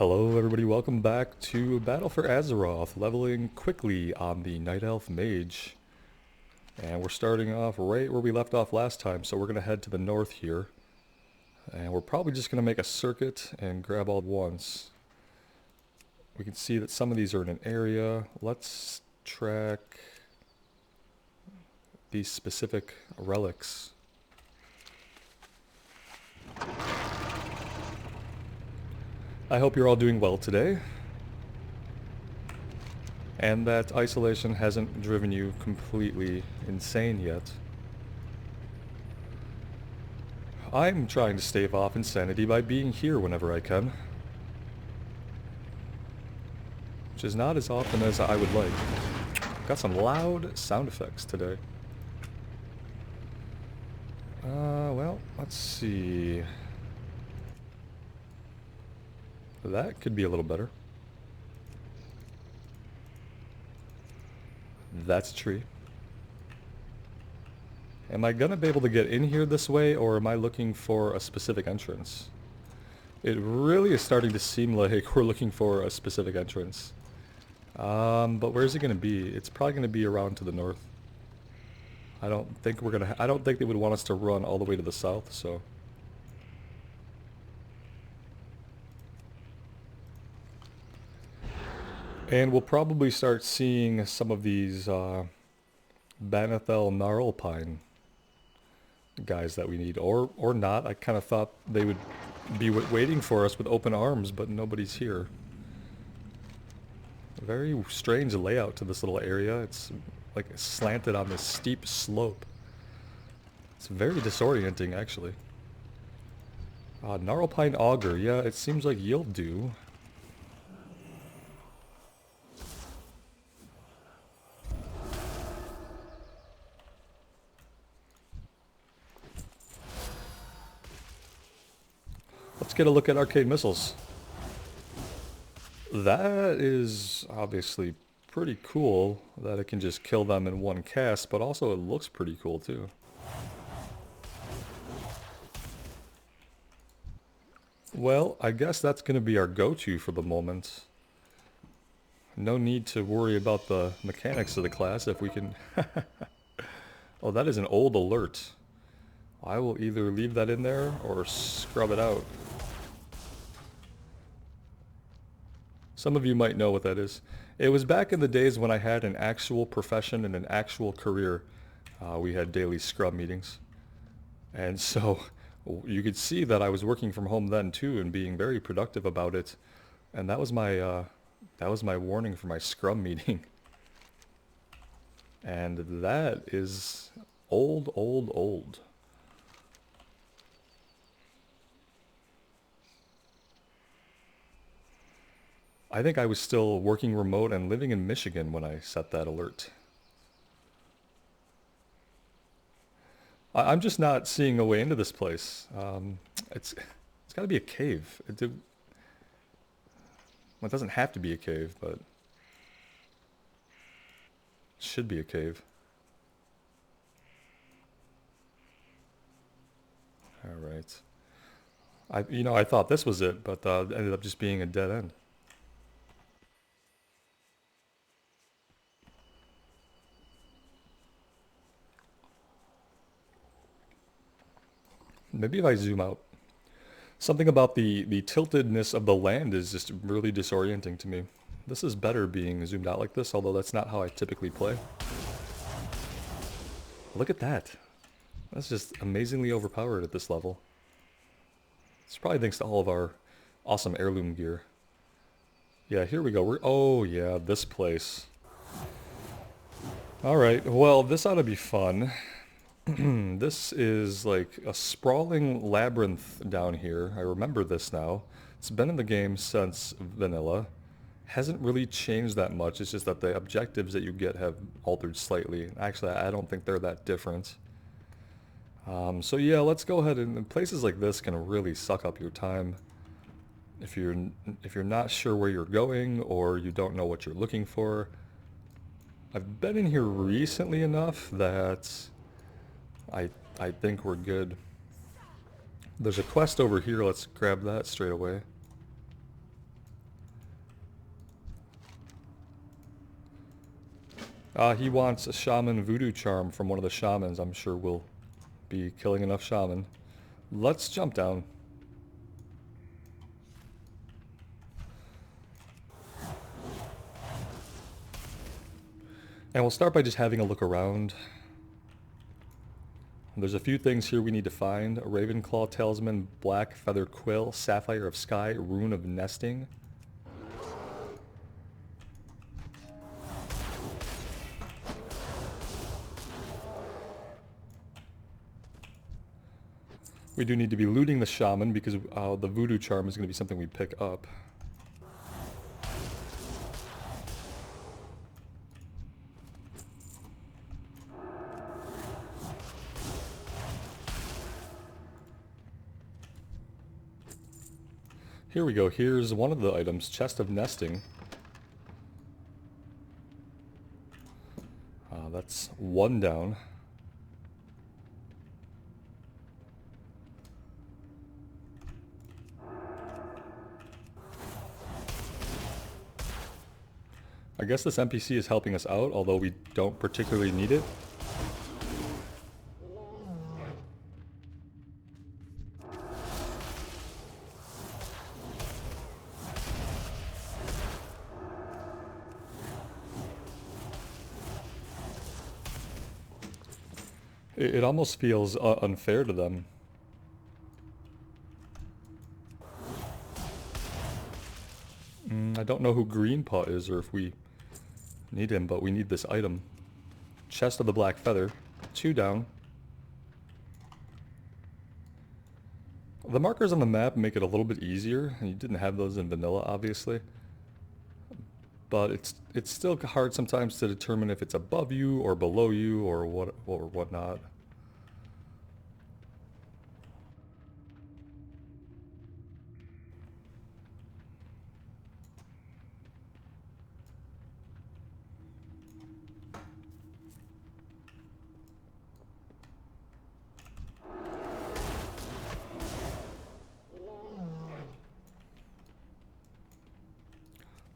Hello everybody, welcome back to Battle for Azeroth, leveling quickly on the Night Elf Mage. And we're starting off right where we left off last time, so we're going to head to the north here. And we're probably just going to make a circuit and grab all at once. We can see that some of these are in an area. Let's track these specific relics. I hope you're all doing well today, and that isolation hasn't driven you completely insane yet. I'm trying to stave off insanity by being here whenever I can, which is not as often as I would like. Got some loud sound effects today. Well, let's see. That could be a little better. That's a tree. Am I gonna be able to get in here this way, or am I looking for a specific entrance? It really is starting to seem like we're looking for a specific entrance. But where's it gonna be? It's probably gonna be around to the north. I don't think they would want us to run all the way to the south, so. And we'll probably start seeing some of these Banathel Gnarlpine guys that we need, or not. I kind of thought they would be waiting for us with open arms, but nobody's here. Very strange layout to this little area. It's like slanted on this steep slope. It's very disorienting, actually. Gnarlpine Auger. Yeah, it seems like you'll do. Let's get a look at arcane missiles. That is obviously pretty cool that it can just kill them in one cast, but also it looks pretty cool too. Well, I guess that's going to be our go-to for the moment. No need to worry about the mechanics of the class if we can... Oh, that is an old alert. I will either leave that in there or scrub it out. Some of you might know what that is. It was back in the days when I had an actual profession and an actual career. We had daily scrub meetings. And so you could see that I was working from home then too and being very productive about it. And that was my warning for my scrum meeting. And that is old, old, old. I think I was still working remote and living in Michigan when I set that alert. I'm just not seeing a way into this place. It's got to be a cave. Well, it doesn't have to be a cave, but it should be a cave. All right. I thought this was it, but it ended up just being a dead end. Maybe if I zoom out. Something about the tiltedness of the land is just really disorienting to me. This is better being zoomed out like this, although that's not how I typically play. Look at that. That's just amazingly overpowered at this level. It's probably thanks to all of our awesome heirloom gear. Yeah, here we go. Oh yeah, this place. Alright, well, this ought to be fun. This is like a sprawling labyrinth down here. I remember this now. It's been in the game since vanilla. Hasn't really changed that much. It's just that the objectives that you get have altered slightly. Actually, I don't think they're that different. So yeah, let's go ahead and places like this can really suck up your time. If you're not sure where you're going or you don't know what you're looking for. I've been in here recently enough that I think we're good. There's a quest over here. Let's grab that straight away. He wants a shaman voodoo charm from one of the shamans. I'm sure we'll be killing enough shaman. Let's jump down. And we'll start by just having a look around. There's a few things here we need to find. A Ravenclaw Talisman, Black Feather Quill, Sapphire of Sky, Rune of Nesting. We do need to be looting the shaman because the voodoo charm is going to be something we pick up. Here we go. Here's one of the items, Chest of Nesting. That's one down. I guess this NPC is helping us out, although we don't particularly need it. It almost feels unfair to them. I don't know who Greenpaw is or if we need him, but we need this item. Chest of the Black Feather. 2 down. The markers on the map make it a little bit easier. You didn't have those in vanilla, obviously. But it's still hard sometimes to determine if it's above you or below you or whatnot.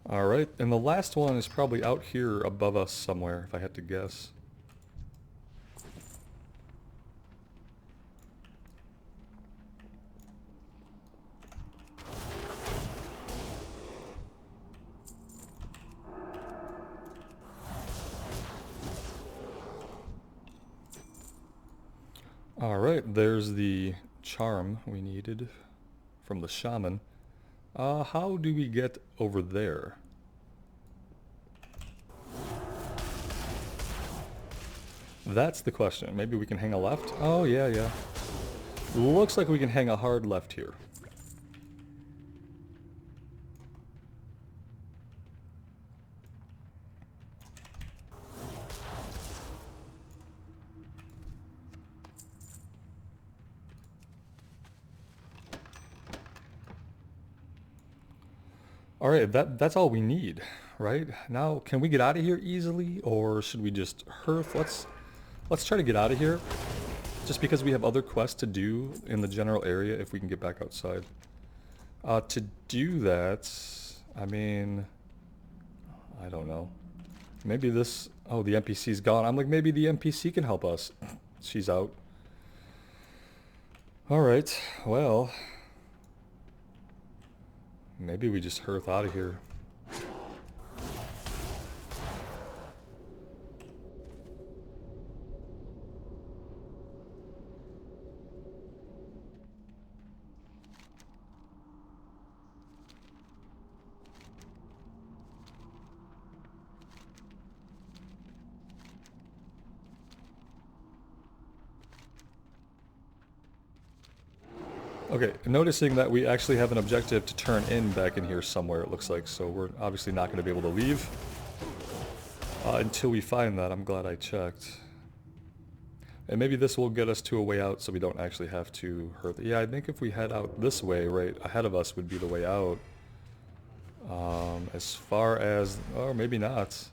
Alright, and the last one is probably out here above us somewhere, if I had to guess. Alright, there's the charm we needed from the shaman. How do we get over there? That's the question. Maybe we can hang a left? Oh, yeah. Looks like we can hang a hard left here. Alright, that's all we need, right? Now, can we get out of here easily, or should we just hearth? Let's try to get out of here, just because we have other quests to do in the general area if we can get back outside. To do that, I mean, I don't know. Maybe this... Oh, the NPC's gone. I'm like, maybe the NPC can help us. She's out. Alright, well... Maybe we just hearth out of here. Okay, noticing that we actually have an objective to turn in back in here somewhere, it looks like, so we're obviously not going to be able to leave until we find that. I'm glad I checked. And maybe this will get us to a way out so we don't actually have to hurt... Yeah, I think if we head out this way, right ahead of us would be the way out. As far as... Or maybe not.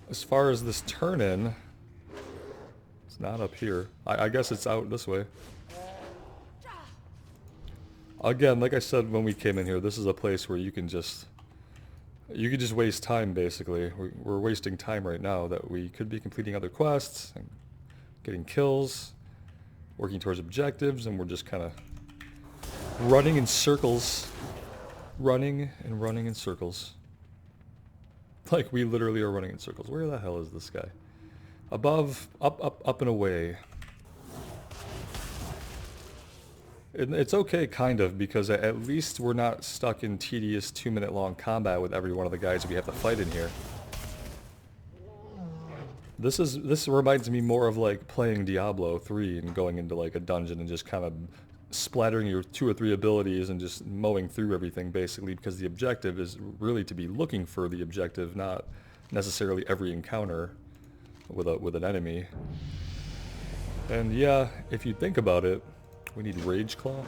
As far as this turn-in, it's not up here. I guess it's out this way. Again, like I said when we came in here, this is a place where you can just You could just waste time, basically. We're wasting time right now that we could be completing other quests, and getting kills, working towards objectives, and we're just kind of running in circles. Running and running in circles. Like, we literally are running in circles. Where the hell is this guy? Above, up and away. It's okay, kind of, because at least we're not stuck in tedious 2-minute long combat with every one of the guys we have to fight in here. This reminds me more of like playing Diablo 3 and going into like a dungeon and just kind of splattering your 2 or 3 abilities and just mowing through everything, basically, because the objective is really to be looking for the objective, not necessarily every encounter with an enemy. And yeah, if you think about it, we need Rageclaw.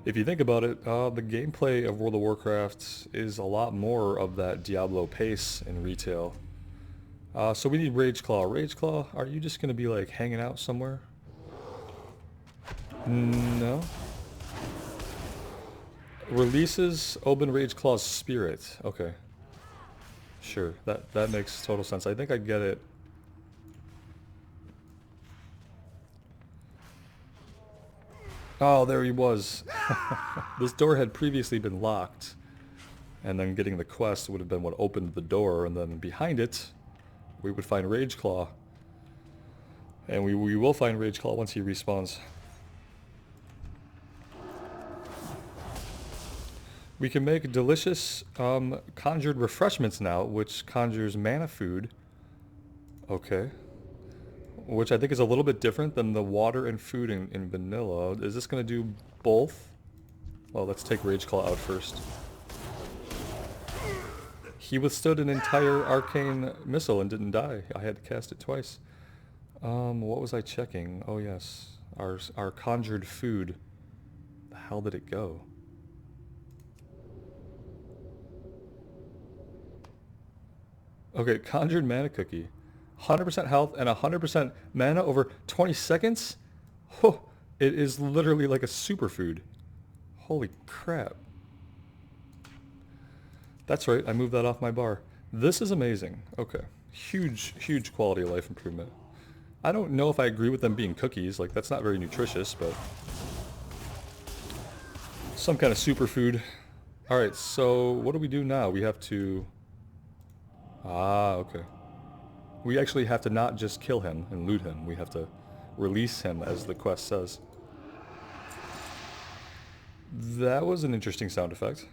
If you think about it, the gameplay of World of Warcraft is a lot more of that Diablo pace in retail. So we need Rageclaw. Rageclaw, are you just going to be like hanging out somewhere? No. Releases Oban Rageclaw's spirit. Okay. Sure, that makes total sense. I think I get it. Oh, there he was. This door had previously been locked, and then getting the quest would have been what opened the door, and then behind it, we would find Rageclaw. And we will find Rageclaw once he respawns. We can make delicious conjured refreshments now, which conjures mana food. Okay. Which I think is a little bit different than the water and food in vanilla. Is this going to do both? Well, let's take Rageclaw out first. He withstood an entire arcane missile and didn't die. I had to cast it twice. What was I checking? Oh yes, our conjured food. The hell did it go? Okay, conjured mana cookie. 100% health and 100% mana over 20 seconds? Oh, it is literally like a superfood. Holy crap. That's right, I moved that off my bar. This is amazing. Okay. Huge, huge quality of life improvement. I don't know if I agree with them being cookies. Like, that's not very nutritious, but some kind of superfood. Alright, so what do we do now? We have to... Ah, okay. We actually have to not just kill him and loot him. We have to release him, as the quest says. That was an interesting sound effect.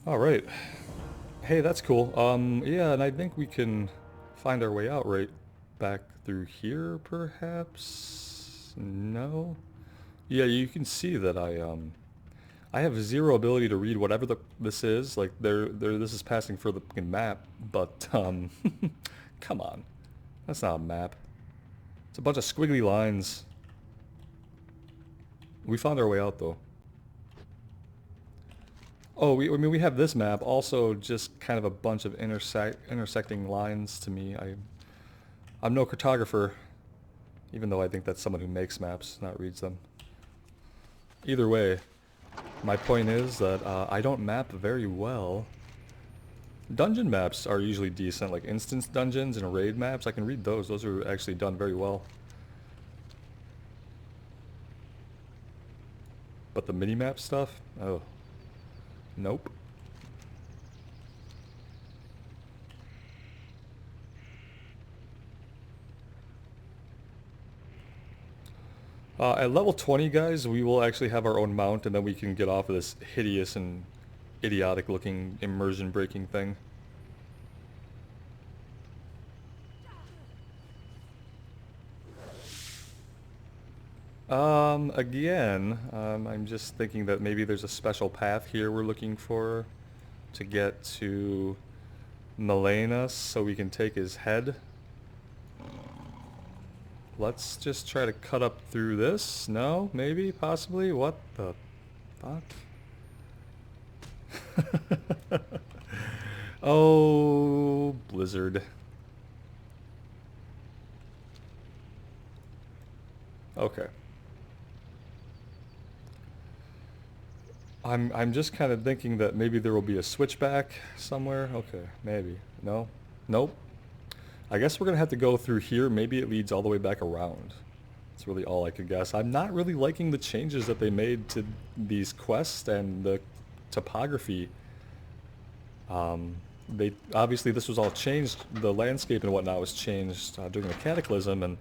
Alright. Hey, that's cool. Yeah, and I think we can find our way out right back through here, perhaps? No? Yeah, you can see that I have zero ability to read whatever this is. Like, this is passing for the fucking map, but, come on. That's not a map. It's a bunch of squiggly lines. We found our way out, though. Oh, I mean, we have this map, also just kind of a bunch of intersecting lines to me. I'm no cartographer, even though I think that's someone who makes maps, not reads them. Either way, my point is that I don't map very well. Dungeon maps are usually decent, like instance dungeons and raid maps. I can read those. Those are actually done very well. But the minimap stuff? Oh. Nope. At level 20, guys, we will actually have our own mount, and then we can get off of this hideous and idiotic-looking immersion-breaking thing. Again, I'm just thinking that maybe there's a special path here we're looking for to get to Melenas so we can take his head. Let's just try to cut up through this. No? Maybe? Possibly? What the fuck? Oh, Blizzard. Okay. I'm just kind of thinking that maybe there will be a switchback somewhere. Okay, maybe. No? Nope. I guess we're gonna have to go through here. Maybe it leads all the way back around. That's really all I could guess. I'm not really liking the changes that they made to these quests and the topography. They obviously this was all changed. The landscape and whatnot was changed during the Cataclysm, and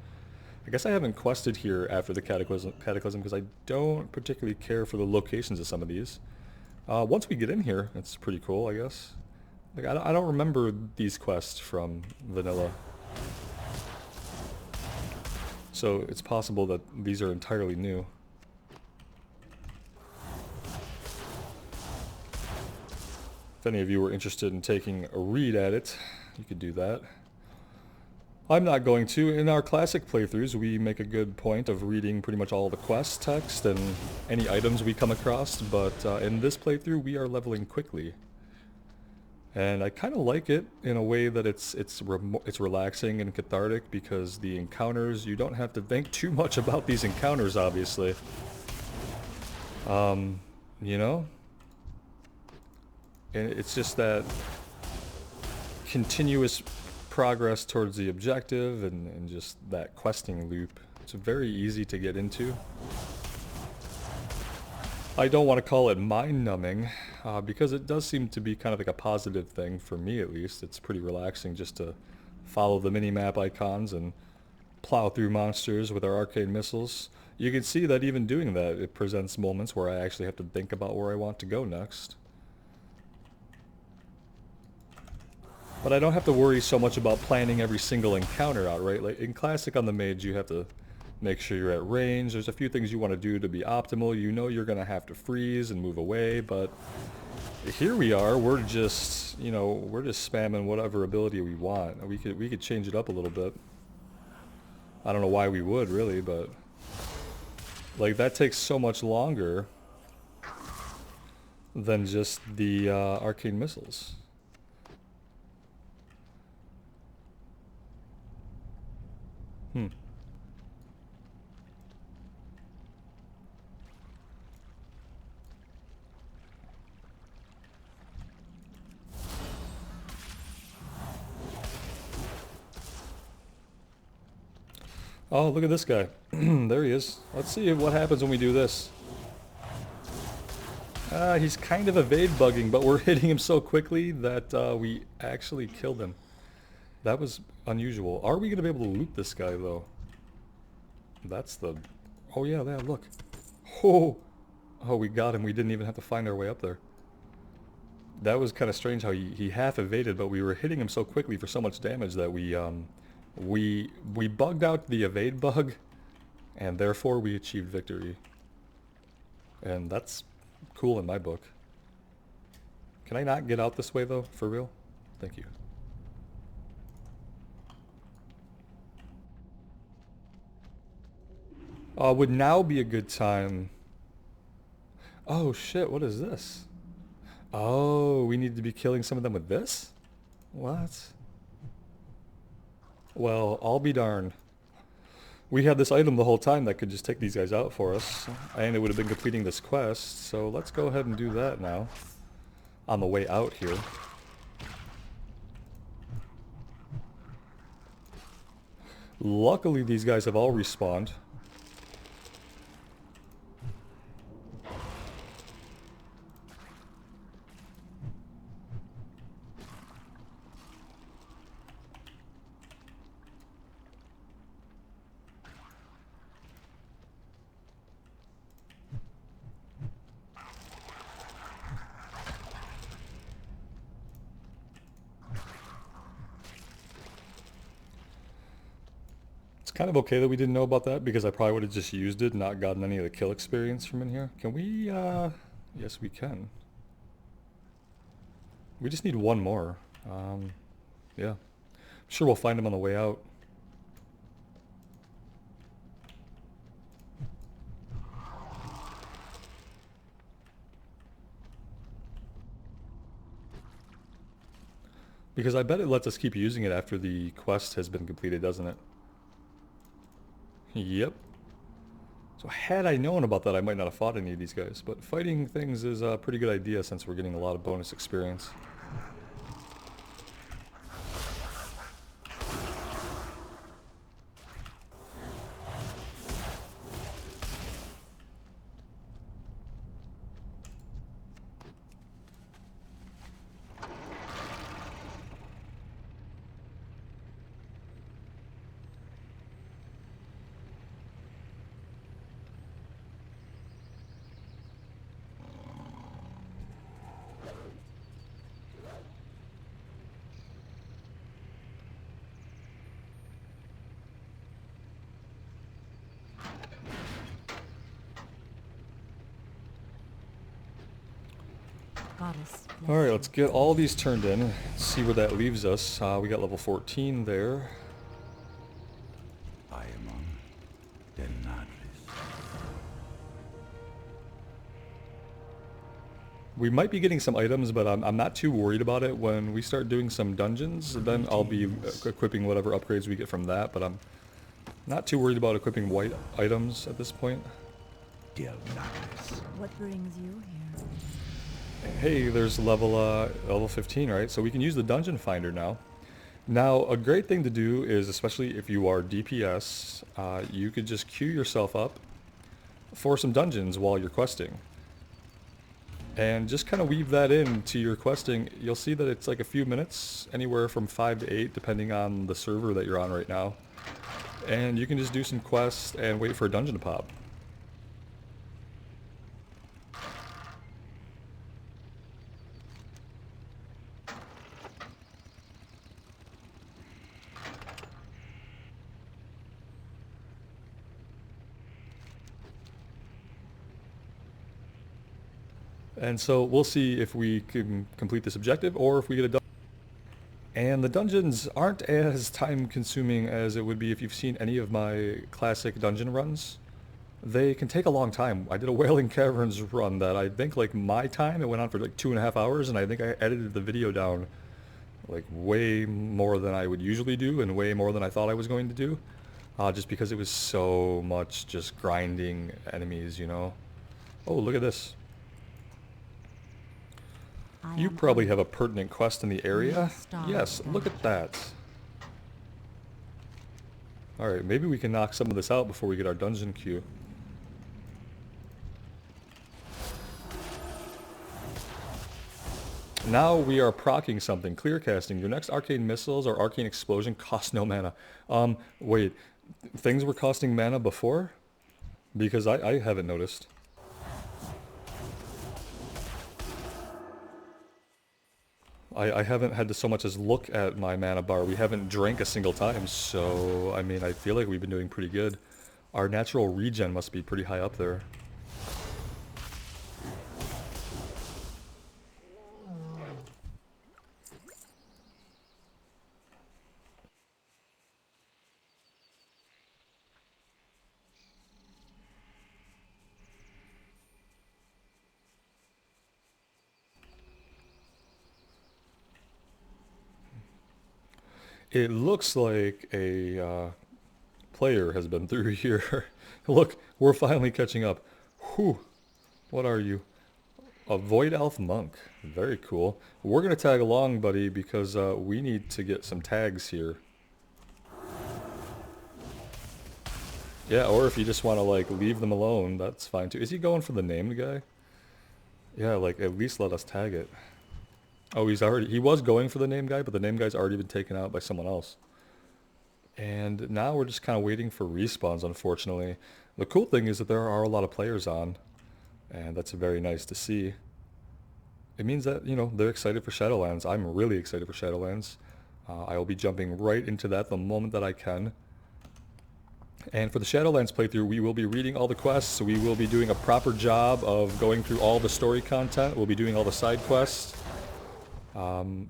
I guess I haven't quested here after the Cataclysm because I don't particularly care for the locations of some of these. Once we get in here, it's pretty cool, I guess. Like I don't remember these quests from vanilla, so it's possible that these are entirely new. If any of you were interested in taking a read at it, you could do that. I'm not going to. In our classic playthroughs, we make a good point of reading pretty much all the quest text and any items we come across, but in this playthrough we are leveling quickly. And I kind of like it in a way that it's relaxing and cathartic because the encounters, you don't have to think too much about these encounters, obviously. You know? And it's just that continuous progress towards the objective and just that questing loop. It's very easy to get into. I don't want to call it mind-numbing because it does seem to be kind of like a positive thing for me, at least. It's pretty relaxing just to follow the mini-map icons and plow through monsters with our arcane missiles. You can see that even doing that, it presents moments where I actually have to think about where I want to go next. But I don't have to worry so much about planning every single encounter out, right? Like in Classic on the Mage, you have to make sure you're at range. There's a few things you want to do to be optimal. You know you're going to have to freeze and move away, but here we are. We're just, you know, we're just spamming whatever ability we want. We could change it up a little bit. I don't know why we would, really, but like that takes so much longer than just the arcane missiles. Oh, look at this guy. There he is. Let's see what happens when we do this. He's kind of evade bugging, but we're hitting him so quickly that we actually killed him. That was unusual. Are we going to be able to loot this guy, though? That's the... Oh, yeah, look. Oh, we got him. We didn't even have to find our way up there. That was kind of strange how he half evaded, but we were hitting him so quickly for so much damage that we bugged out the evade bug, and therefore we achieved victory. And that's cool in my book. Can I not get out this way, though? For real? Thank you. Would now be a good time... Oh shit, what is this? Oh, we need to be killing some of them with this? What? Well, I'll be darned. We had this item the whole time that could just take these guys out for us, and it would have been completing this quest, so let's go ahead and do that now. On the way out here. Luckily, these guys have all respawned. Kind of okay that we didn't know about that because I probably would have just used it and not gotten any of the kill experience from in here. Can we, yes we can. We just need one more. Yeah. I'm sure we'll find him on the way out. Because I bet it lets us keep using it after the quest has been completed, doesn't it? Yep. So had I known about that, I might not have fought any of these guys. But fighting things is a pretty good idea since we're getting a lot of bonus experience. Alright, let's get all these turned in, see where that leaves us. We got level 14 there. We might be getting some items, but I'm not too worried about it. When we start doing some dungeons, then I'll be equipping whatever upgrades we get from that, but I'm not too worried about equipping white items at this point. What brings you here? Hey, there's level 15, right? So we can use the dungeon finder now. Now, a great thing to do is, especially if you are DPS, you could just queue yourself up for some dungeons while you're questing. And just kind of weave that into your questing. You'll see that it's like a few minutes, anywhere from 5 to 8, depending on the server that you're on right now. And you can just do some quests and wait for a dungeon to pop. And so we'll see if we can complete this objective or if we get a dungeon. And the dungeons aren't as time consuming as it would be if you've seen any of my classic dungeon runs. They can take a long time. I did a Wailing Caverns run that I think like my time, it went on for like 2.5 hours, and I think I edited the video down like way more than I would usually do and way more than I thought I was going to do. Just because it was so much just grinding enemies, you know. Oh, look at this. You probably have a pertinent quest in the area. Yes, look at that. Alright, maybe we can knock some of this out before we get our dungeon queue. Now we are proccing something. Clear casting. Your next arcane missiles or arcane explosion cost no mana. Wait. Things were costing mana before? Because I haven't noticed. I haven't had to so much as look at my mana bar. We haven't drank a single time, so I mean, I feel like we've been doing pretty good. Our natural regen must be pretty high up there. It looks like a player has been through here. Look, we're finally catching up. Whew. What are you? A Void Elf Monk. Very cool. We're going to tag along, buddy, because we need to get some tags here. Yeah, or if you just want to, like, leave them alone, that's fine, too. Is he going for the named guy? Yeah, like, at least let us tag it. Oh, he was going for the name guy, but the name guy's already been taken out by someone else. And now we're just kind of waiting for respawns, unfortunately. The cool thing is that there are a lot of players on, and that's very nice to see. It means that, you know, they're excited for Shadowlands. I'm really excited for Shadowlands. I will be jumping right into that the moment that I can. And for the Shadowlands playthrough, we will be reading all the quests. We will be doing a proper job of going through all the story content. We'll be doing all the side quests.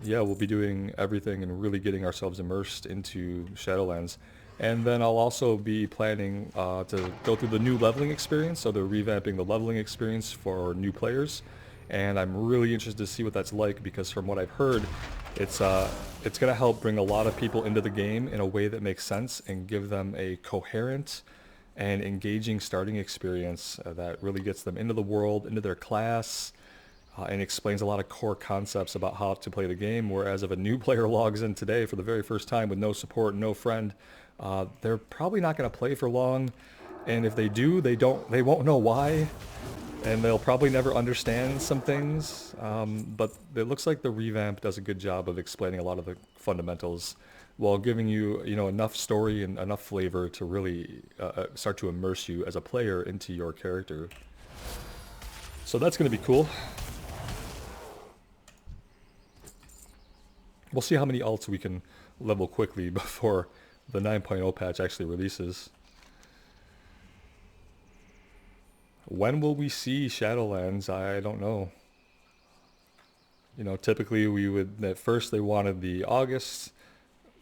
Yeah, we'll be doing everything and really getting ourselves immersed into Shadowlands. And then I'll also be planning to go through the new leveling experience, so they're revamping the leveling experience for new players. And I'm really interested to see what that's like, because from what I've heard, it's going to help bring a lot of people into the game in a way that makes sense and give them a coherent and engaging starting experience that really gets them into the world, into their class, and explains a lot of core concepts about how to play the game. Whereas if a new player logs in today for the very first time with no support, no friend, they're probably not going to play for long. And if they do, they won't know why, and they'll probably never understand some things. But it looks like the revamp does a good job of explaining a lot of the fundamentals while giving you, enough story and enough flavor to really start to immerse you as a player into your character. So that's going to be cool. We'll see how many alts we can level quickly before the 9.0 patch actually releases. When will we see Shadowlands? I don't know. Typically at first they wanted the August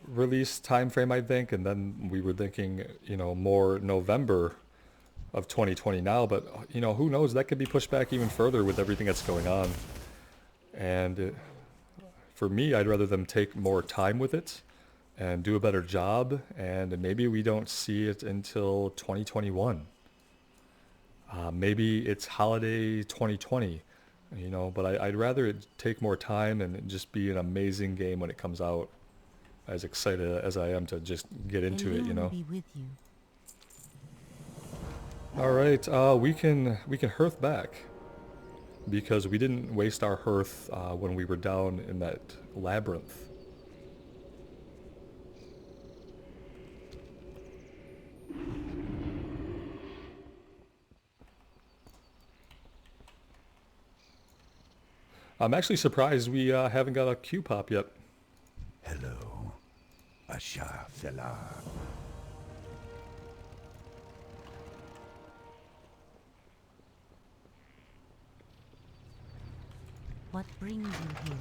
release time frame, I think, and then we were thinking, more November of 2020 now, but who knows, that could be pushed back even further with everything that's going on. And for me, I'd rather them take more time with it and do a better job, and maybe we don't see it until 2021. Maybe it's holiday 2020, but I'd rather it take more time and just be an amazing game when it comes out, as excited as I am to just get into it, Be with you. All right, we can hearth back, because we didn't waste our hearth when we were down in that labyrinth. I'm actually surprised we haven't got a Q pop yet. Hello, Asha fella. What brings you here?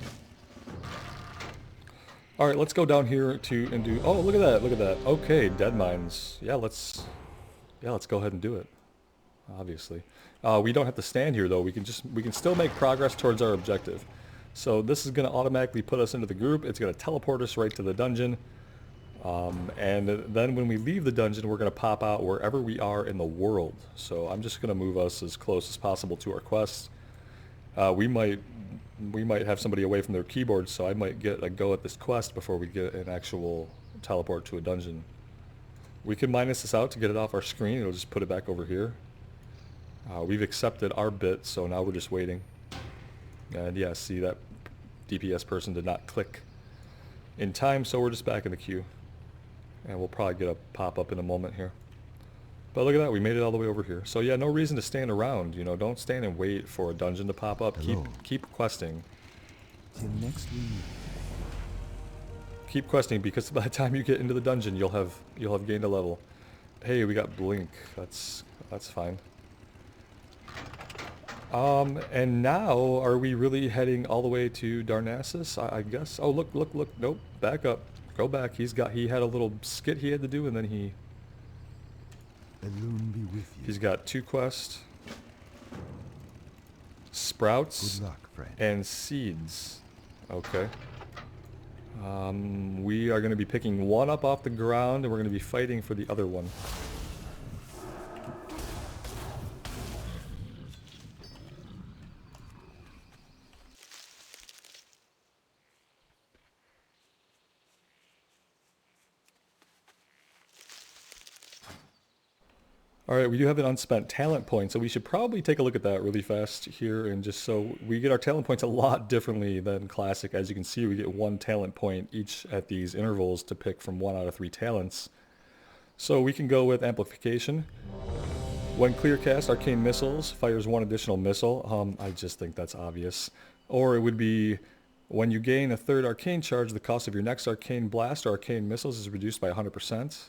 All right, let's go down here and do. Oh, look at that! Look at that. Okay, dead mines. Yeah, let's go ahead and do it. Obviously, we don't have to stand here though. We can still make progress towards our objective. So this is going to automatically put us into the group. It's going to teleport us right to the dungeon. And then when we leave the dungeon, we're going to pop out wherever we are in the world. So I'm just going to move us as close as possible to our quest. We might have somebody away from their keyboard, so I might get a go at this quest before we get an actual teleport to a dungeon. We can minus this out to get it off our screen. It'll just put it back over here. We've accepted our bit, so now we're just waiting. And yeah, see, that DPS person did not click in time, so we're just back in the queue. And we'll probably get a pop-up in a moment here. But look at that, we made it all the way over here. So yeah, no reason to stand around, don't stand and wait for a dungeon to pop up. Keep questing. Till next week. Keep questing, because by the time you get into the dungeon, you'll have gained a level. Hey, we got blink. That's fine. And now, are we really heading all the way to Darnassus? I guess. Oh, look. Nope. Back up. Go back. He had a little skit he had to do, and then he... Alone be with you. He's got 2 quests. Sprouts. Good luck, friend. And seeds. Okay. We are going to be picking one up off the ground, and we're going to be fighting for the other one. Alright, we do have an unspent talent point, so we should probably take a look at that really fast here, and just so we get our talent points a lot differently than Classic. As you can see, we get 1 talent point each at these intervals to pick from 1 out of 3 talents. So we can go with Amplification. When clear cast, Arcane Missiles fires 1 additional missile. I just think that's obvious. Or it would be, when you gain a 3rd Arcane charge, the cost of your next Arcane Blast or Arcane Missiles is reduced by 100%.